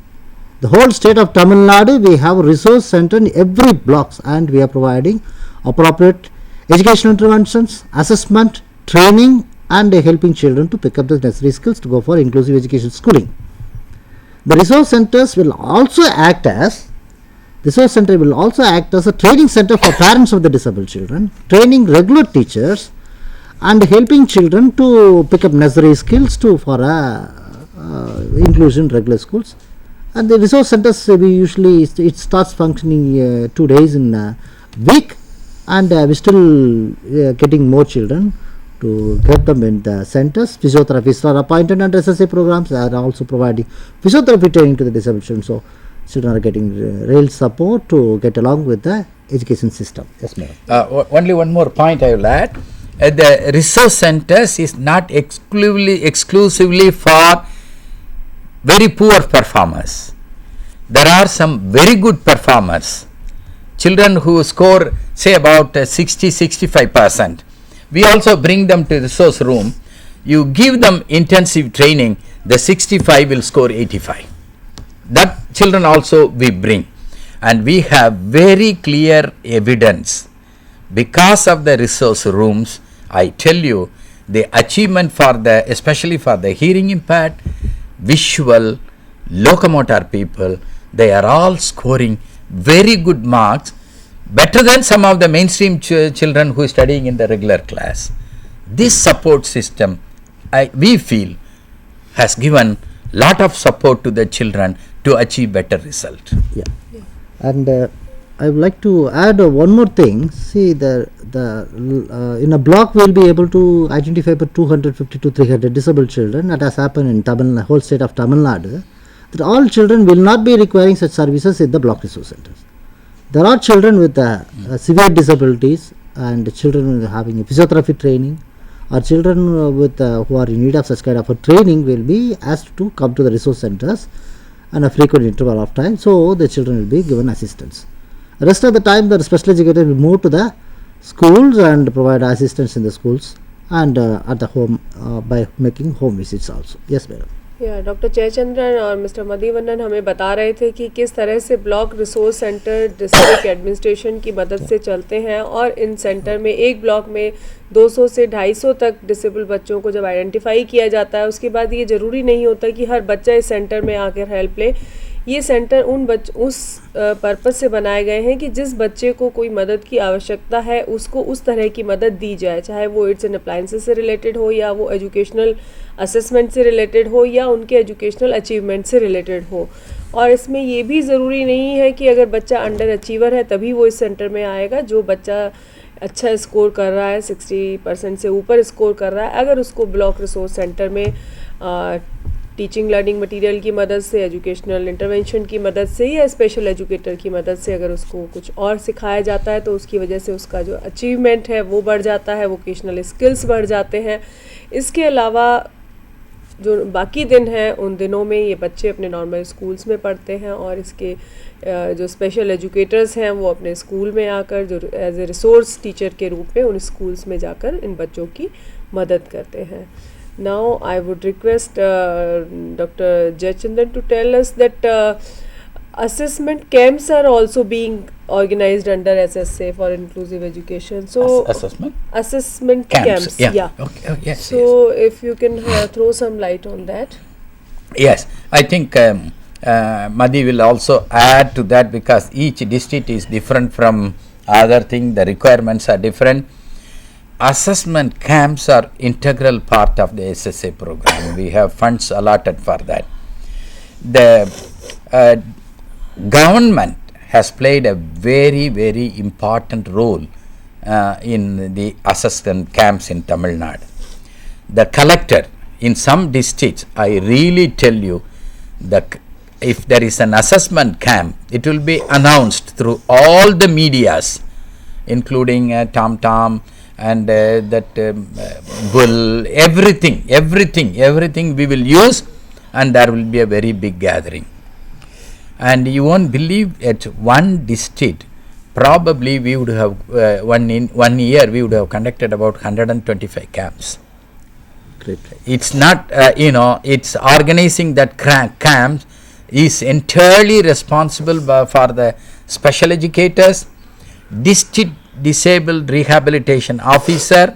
The whole state of Tamil Nadu, we have a resource center in every blocks, and we are providing appropriate educational interventions, assessment, training, and helping children to pick up the necessary skills to go for inclusive education schooling. The resource centers will also act as a training center for parents of the disabled children, training regular teachers, and helping children to pick up necessary skills for inclusion in regular schools. And the resource centers, we usually, it starts functioning 2 days in a week, and we still getting more children to get them in the centers. Physiotherapists are appointed under SSA programs. They are also providing physiotherapy training to the disabled children. So children are getting real support to get along with the education system. Yes, madam. Only one more point I will add. The resource centers is not exclusively for very poor performers. There are some very good performers, children who score say about 60-65%. We also bring them to the resource room. You give them intensive training, the 65 will score 85. That children also we bring, and we have very clear evidence because of the resource rooms, I tell you, the achievement for the, especially for the hearing impaired, visual, locomotor people, they are all scoring very good marks, better than some of the mainstream children who are studying in the regular class. This support system, we feel, has given lot of support to the children to achieve better result. Yeah. And I would like to add one more thing. See, in a block we will be able to identify about 250 to 300 disabled children. That has happened in the whole state of Tamil Nadu. That all children will not be requiring such services in the block resource centers. There are children with severe disabilities and children having physiotherapy training, or children with who are in need of such kind of a training will be asked to come to the resource centers and a frequent interval of time, so the children will be given assistance. The rest of the time the special educator will move to the schools and provide assistance in the schools and at the home by making home visits also. Yes, madam. Doctor Jayachandran और mister मधुवन्नन हमें बता रहे थे कि किस तरह से block resource centre district administration की मदद से चलते हैं और इन सेंटर में एक ब्लॉक में 200 से 250 तक डिसेबल बच्चों को जब आइडेंटिफाई किया जाता है, उसके बाद ये ज़रूरी नहीं होता कि हर बच्चा इस सेंटर में आकर हेल्प ले। ये सेंटर उस पर्पस से बनाए गए हैं कि जिस बच्चे को कोई मदद की आवश्यकता है उसको उस तरह की मदद दी जाए, चाहे वो इट्स एंड अप्लायंसेस से रिलेटेड हो या वो एजुकेशनल असेसमेंट से रिलेटेड हो या उनके एजुकेशनल अचीवमेंट से रिलेटेड हो। और इसमें ये भी ज़रूरी नहीं है कि अगर बच्चा अंडर अचीवर है तभी वो इस सेंटर में आएगा। जो बच्चा अच्छा स्कोर कर रहा है, 60% से ऊपर स्कोर कर रहा है, अगर उसको ब्लॉक रिसोर्स सेंटर में टीचिंग लर्निंग मटेरियल की मदद से, एजुकेशनल इंटरवेंशन की मदद से या स्पेशल एजुकेटर की मदद से अगर उसको कुछ और सिखाया जाता है तो उसकी वजह से उसका जो अचीवमेंट है वो बढ़ जाता है, वोकेशनल स्किल्स बढ़ जाते हैं। इसके अलावा जो बाकी दिन हैं उन दिनों में ये बच्चे अपने नॉर्मल स्कूल्स में पढ़ते हैं और इसके जो स्पेशल एजुकेटर्स हैं वो अपने स्कूल में आकर जो एज ए रिसोर्स टीचर के रूप में उन स्कूल्स में जाकर इन बच्चों की मदद करते हैं। Now I would request Dr. Jayachandran to tell us that assessment camps are also being organized under SSA for inclusive education. So assessment camps. Yeah. Okay. Yes. So if you can throw some light on that. Yes, I think Madhi will also add to that because each district is different from other thing. The requirements are different. Assessment camps are integral part of the SSA program. We have funds allotted for that. The government has played a very, very important role in the assessment camps in Tamil Nadu. The collector in some districts, I really tell you, if there is an assessment camp, it will be announced through all the medias, including Tom Tom, and bull, everything we will use, and there will be a very big gathering. And you won't believe, at one district, probably we would have, 1 year we would have conducted about 125 camps. Great. It's not, it's organizing that camps is entirely responsible for the special educators, district disabled rehabilitation officer,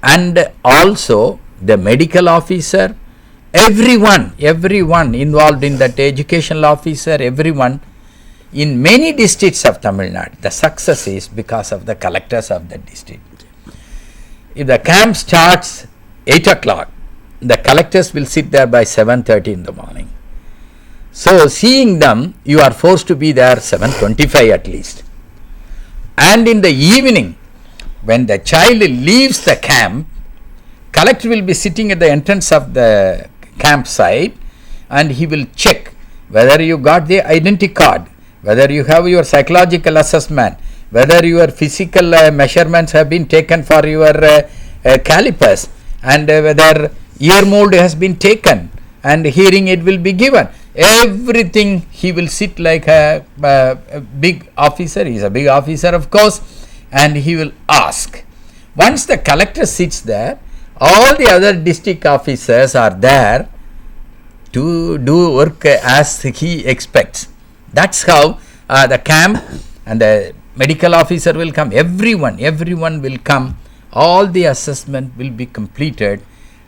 and also the medical officer, everyone involved in that, educational officer, everyone in many districts of Tamil Nadu. The success is because of the collectors of the district. If the camp starts 8 o'clock, the collectors will sit there by 7:30 in the morning. So seeing them, you are forced to be there 7:25 at least. And in the evening, when the child leaves the camp, collector will be sitting at the entrance of the campsite, and he will check whether you got the identity card, whether you have your psychological assessment, whether your physical measurements have been taken for your calipers, and whether ear mold has been taken, and hearing aid will be given. Everything he will sit like a big officer. He is a big officer, of course, and he will ask. Once the collector sits there, all the other district officers are there to do work as he expects. That's how the camp and the medical officer will come, everyone will come, all the assessment will be completed,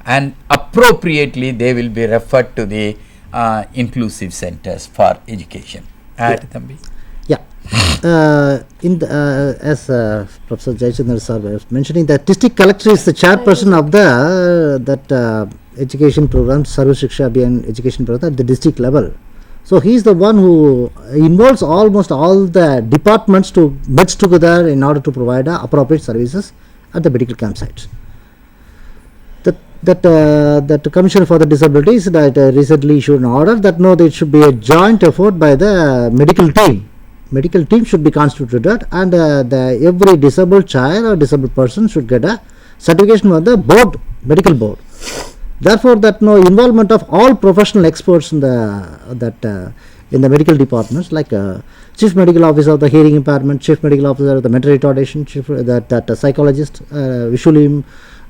and appropriately they will be referred to the inclusive centers for education. Add, Thambi. Yeah. As Professor Jayachandran sir was mentioning, the district collector is the chairperson of the education program, Sarva Shiksha Abhiyan education program at the district level. So he is the one who involves almost all the departments to merge together in order to provide appropriate services at the medical campsites. That Commissioner for the Disabilities that recently issued an order that no, there should be a joint effort by the medical team. Medical team should be constituted, and every disabled child or disabled person should get a certification from the board, medical board. Therefore, that no involvement of all professional experts in the medical departments, like chief medical officer of the hearing impairment, chief medical officer of the mental retardation, that psychologist, visually,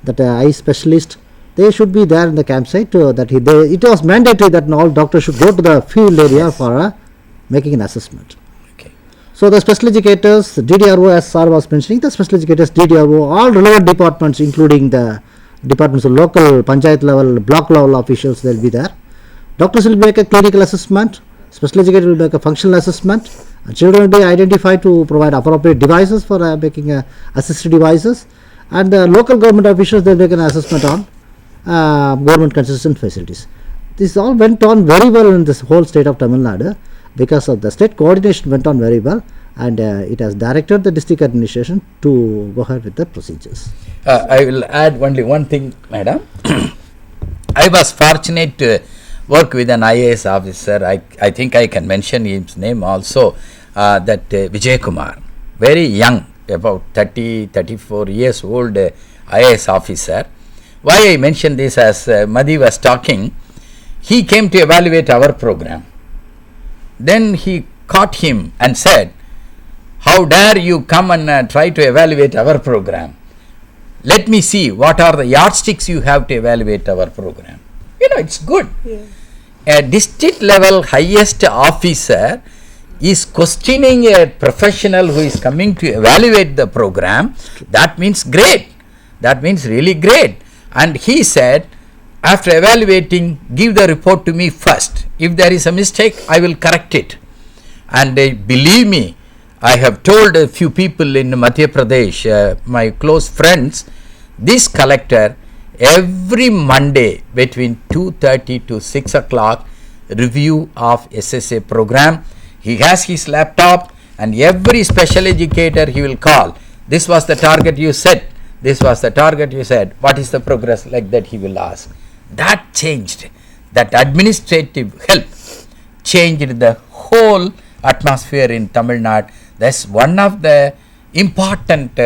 that eye specialist, they should be there in the campsite. It was mandatory that all doctors should go to the field area for making an assessment. Okay. So the special educators, DDRO, as sir was mentioning, the special educators, DDRO, all relevant departments, including the departments of local, panchayat level, block level officials, they will be there. Doctors will make a clinical assessment, special educator will make a functional assessment, children will be identified to provide appropriate devices for making assistive devices, and the local government officials, they will make an assessment on government consistent facilities. This all went on very well in this whole state of Tamil Nadu because of the state coordination went on very well, and it has directed the district administration to go ahead with the procedures. I will add only one thing, madam. I was fortunate to work with an IAS officer. I think I can mention his name also, that Vijay Kumar, very young, about 34 years old IAS officer. Why I mention this, as Madhi was talking, he came to evaluate our program. Then he caught him and said, how dare you come and try to evaluate our program? Let me see what are the yardsticks you have to evaluate our program. It's good. Yeah. A district level highest officer is questioning a professional who is coming to evaluate the program. That means great. That means really great. And he said, after evaluating, give the report to me first. If there is a mistake, I will correct it. And believe me, I have told a few people in Madhya Pradesh, my close friends, this collector every Monday between 2:30 to 6 o'clock review of SSA program. He has his laptop, and every special educator he will call. This was the target you set. This was the target you said. What is the progress? Like that he will ask. That changed. That administrative help changed the whole atmosphere in Tamil Nadu. That's one of the important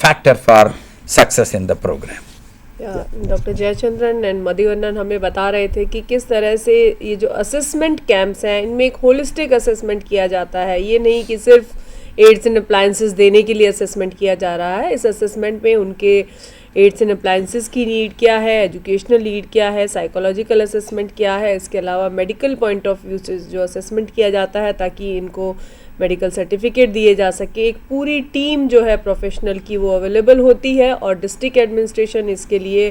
factor for success in the program. Doctor Jayachandran and Madhuvarnan हमें बता रहे थे कि किस तरह से ये जो असेसमेंट कैंप्स हैं, इनमें एक होलिस्टिक असेसमेंट किया जाता है. ये नहीं कि सिर्फ एड्स एंड अप्लायंसेस देने के लिए असेसमेंट किया जा रहा है. इस असेसमेंट में उनके एड्स एंड अप्लायंसेस की नीड क्या है, एजुकेशनल नीड क्या है, साइकोलॉजिकल असेसमेंट क्या है, इसके अलावा मेडिकल पॉइंट ऑफ व्यू से जो असेसमेंट किया जाता है ताकि इनको मेडिकल सर्टिफिकेट दिए जा सके. एक पूरी टीम जो है प्रोफेशनल की वो अवेलेबल होती है और डिस्ट्रिक्ट एडमिनिस्ट्रेशन इसके लिए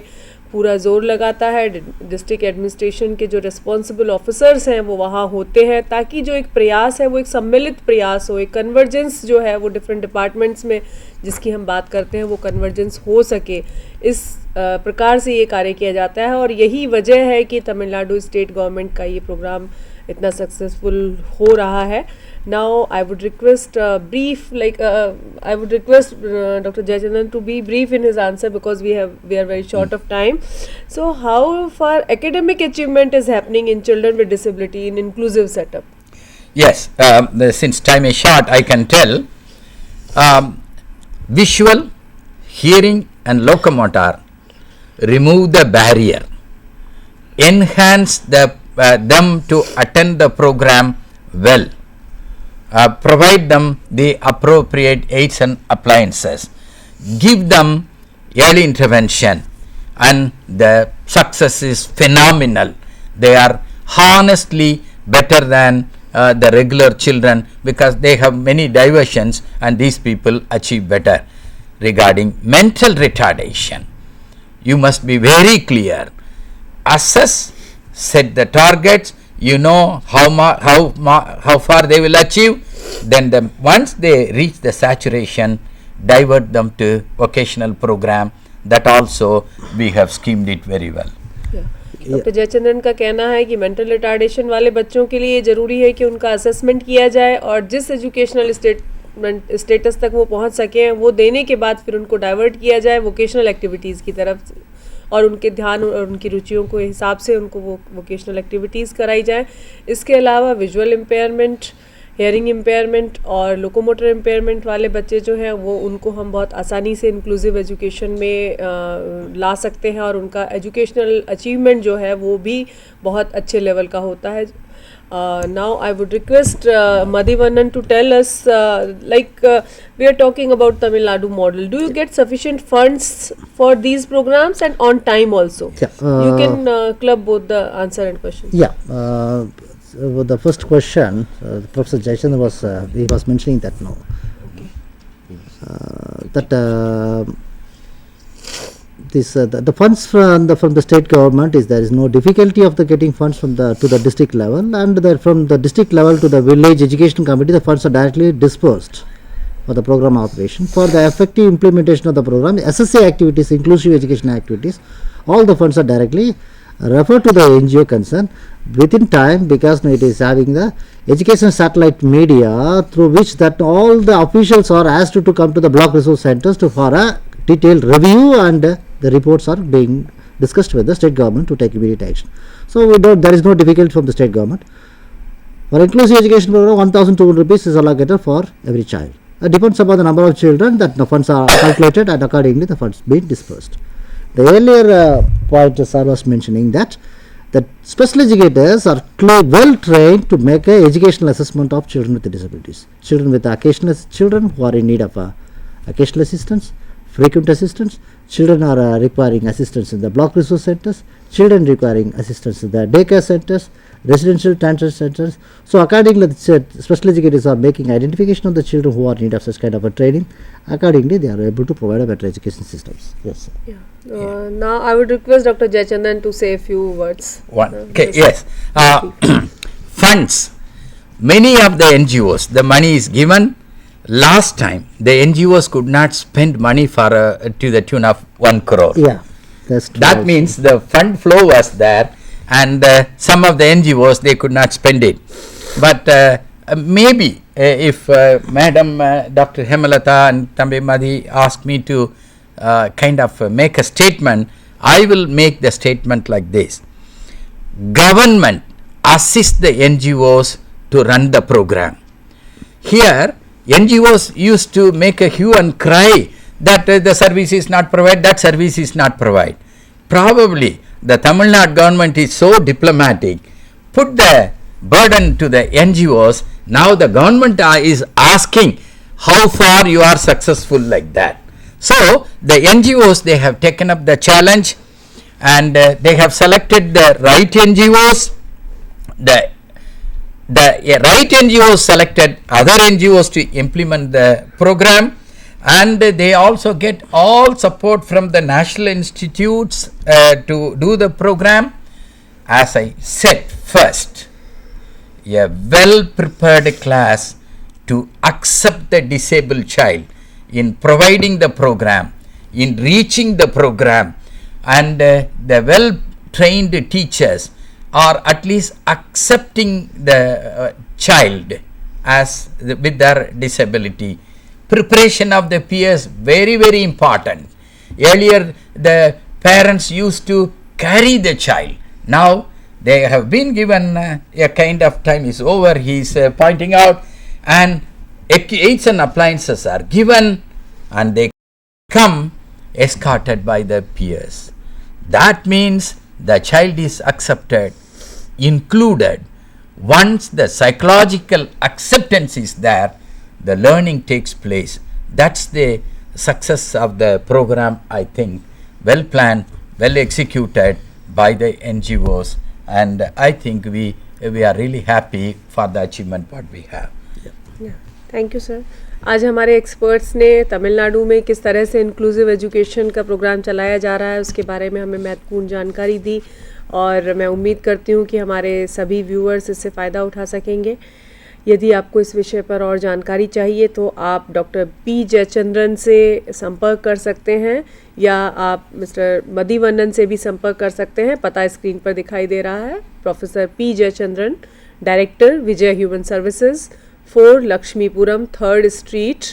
पूरा जोर लगाता है. डिस्ट्रिक्ट एडमिनिस्ट्रेशन के जो रिस्पॉन्सिबल ऑफिसर्स हैं वो वहाँ होते हैं ताकि जो एक प्रयास है वो एक सम्मिलित प्रयास हो, एक कन्वर्जेंस जो है वो डिफरेंट डिपार्टमेंट्स में जिसकी हम बात करते हैं वो कन्वर्जेंस हो सके. इस प्रकार से ये कार्य किया जाता है और यही वजह है कि तमिलनाडु स्टेट गवर्नमेंट का ये प्रोग्राम इतना सक्सेसफुल हो रहा है. Now I would request I would request Dr. Jayachandran to be brief in his answer because we are very short of time. So how far academic achievement is happening in children with disability in inclusive setup? Yes, since time is short, I can tell. Visual, hearing and locomotor remove the barrier, enhance them to attend the program well. Provide them the appropriate aids and appliances, give them early intervention, and the success is phenomenal. They are honestly better than the regular children, because they have many diversions and these people achieve better. Regarding mental retardation, you must be very clear. Assess, set the targets, you know how far they will achieve, then once they reach the saturation, divert them to vocational program. That also we have schemed it very well. Doctor Jayachandran का कहना है कि mental retardation वाले बच्चों के लिए ज़रूरी है कि उनका असेसमेंट किया जाए और जिस एजुकेशनल स्टेटस तक वो पहुंच सके वो देने के बाद फिर उनको डाइवर्ट किया जाए वोकेशनल एक्टिविटीज़ की तरफ, और उनके ध्यान और उनकी रुचियों के हिसाब से उनको वो वोकेशनल एक्टिविटीज़ कराई जाए. इसके अलावा विजुअल इम्पेयरमेंट, हेयरिंग इम्पेयरमेंट और लोकोमोटर इम्पेयरमेंट वाले बच्चे जो हैं वो उनको हम बहुत आसानी से इंक्लूसिव एजुकेशन में ला सकते हैं और उनका एजुकेशनल अचीवमेंट जो है वो भी बहुत अच्छे लेवल का होता है. Now I would request Madhivanan to tell us, we are talking about Tamil Nadu model. Do you get sufficient funds for these programs and on time also? Yeah, you can club both the answer and question. Yeah. The first question, Professor Jayachandran was mentioning that the funds from the state government there is no difficulty of the getting funds to the district level, and from the district level to the village education committee the funds are directly dispersed for the program operation. For the effective implementation of the program, SSA activities, inclusive education activities, all the funds are directly referred to the NGO concerned within time, because it is having the education satellite media through which that all the officials are asked to come to the block resource centers for a detailed review, and the reports are being discussed with the state government to take immediate action. So there is no difficulty from the state government. For inclusive education program, 1,200 rupees is allocated for every child. It depends upon the number of children that the funds are calculated, and accordingly the funds being dispersed. The earlier point sir was mentioning that special educators are well trained to make a educational assessment of children with disabilities. Children with occasional children who are in need of occasional assistance, frequent assistance, children are requiring assistance in the block resource centers, children requiring assistance in the daycare centers, residential transit centers. So accordingly, the special educators are making identification of the children who are in need of such kind of a training. Accordingly, they are able to provide a better education systems. Yes, sir. Yeah. Now I would request Dr. Jayachandran to say a few words. Yes. Funds. Many of the NGOs, the money is given. Last time, the NGOs could not spend money for to the tune of 1 crore. Yeah, that's true. That means the fund flow was there, and some of the NGOs they could not spend it. But maybe if Madam Dr. Hemalata and Tambe Madhi asked me to kind of make a statement, I will make the statement like this. Government assists the NGOs to run the program. Here, NGOs used to make a hue and cry that the service is not provided, that service is not provided. Probably the Tamil Nadu government is so diplomatic, put the burden to the NGOs. Now the government is asking how far you are successful like that. So the NGOs, they have taken up the challenge, and they have selected the right NGOs. The right NGOs selected other NGOs to implement the program, and they also get all support from the national institutes to do the program. As I said first, a well prepared class to accept the disabled child in providing the program, in reaching the program, and the well trained teachers are at least accepting the child as with their disability. Preparation of the peers, very, very important. Earlier the parents used to carry the child. Now they have been given a kind of time is over, he is pointing out, and aids and appliances are given, and they come escorted by the peers. That means the child is accepted, included. Once the psychological acceptance is there, the learning takes place. That's the success of the program, I think. Well planned, well executed by the NGOs, and I think we we are really happy for the achievement what we have. Thank you sir. आज हमारे experts ने तमिलनाडु में किस तरह से inclusive education का programme चलाया जा रहा है उसके बारे में हमें महत्वपूर्ण जानकारी दी, और मैं उम्मीद करती हूँ कि हमारे सभी व्यूअर्स इससे फ़ायदा उठा सकेंगे। यदि आपको इस विषय पर और जानकारी चाहिए तो आप डॉक्टर पी जयचंद्रन से संपर्क कर सकते हैं, या आप मिस्टर मधीवन्नन से भी संपर्क कर सकते हैं। पता स्क्रीन पर दिखाई दे रहा है। Professor P Jayachandran, director, Vijay human services, 4 Lakshmipuram 3rd street,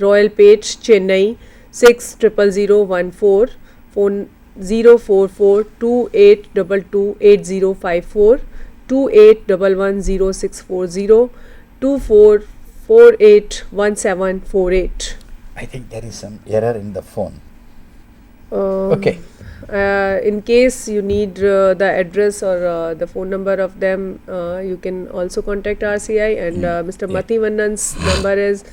Royapettah, Chennai 600014, phone 04428228054, 28110640, 24481748. I think there is some error in the phone. Okay. In case you need the address or the phone number of them, you can also contact RCI, and Mr. Mathivannan's number is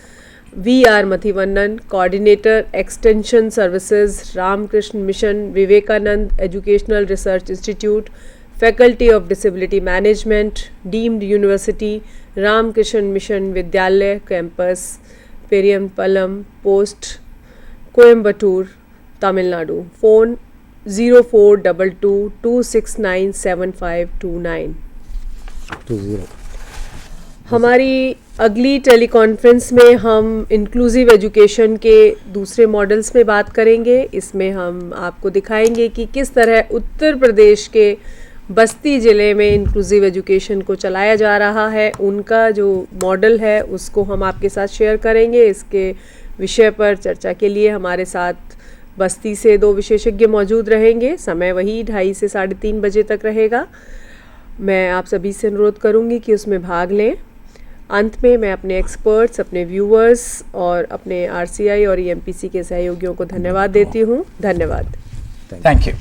VR Mathivannan, Coordinator, Extension Services, Ramakrishna Mission, Vivekanand Educational Research Institute, Faculty of Disability Management, Deemed University, Ramakrishna Mission Vidyalaya Campus, Periyampalam Post, Coimbatore, Tamil Nadu. Phone 042226975929. 20. हमारी अगली teleconference में हम inclusive education के दूसरे models में बात करेंगे। इसमें हम आपको दिखाएंगे कि किस तरह उत्तर प्रदेश के बस्ती ज़िले में इंक्लूसिव एजुकेशन को चलाया जा रहा है। उनका जो मॉडल है उसको हम आपके साथ शेयर करेंगे। इसके विषय पर चर्चा के लिए हमारे साथ बस्ती से 2 विशेषज्ञ मौजूद रहेंगे। समय वही 2:30 से 3:30 बजे तक रहेगा। मैं आप सभी से अनुरोध करूंगी कि उसमें भाग लें। अंत में मैं अपने एक्सपर्ट्स, अपने व्यूअर्स और अपने RCI और EMPC के सहयोगियों को धन्यवाद देती हूँ। धन्यवाद। Thank you.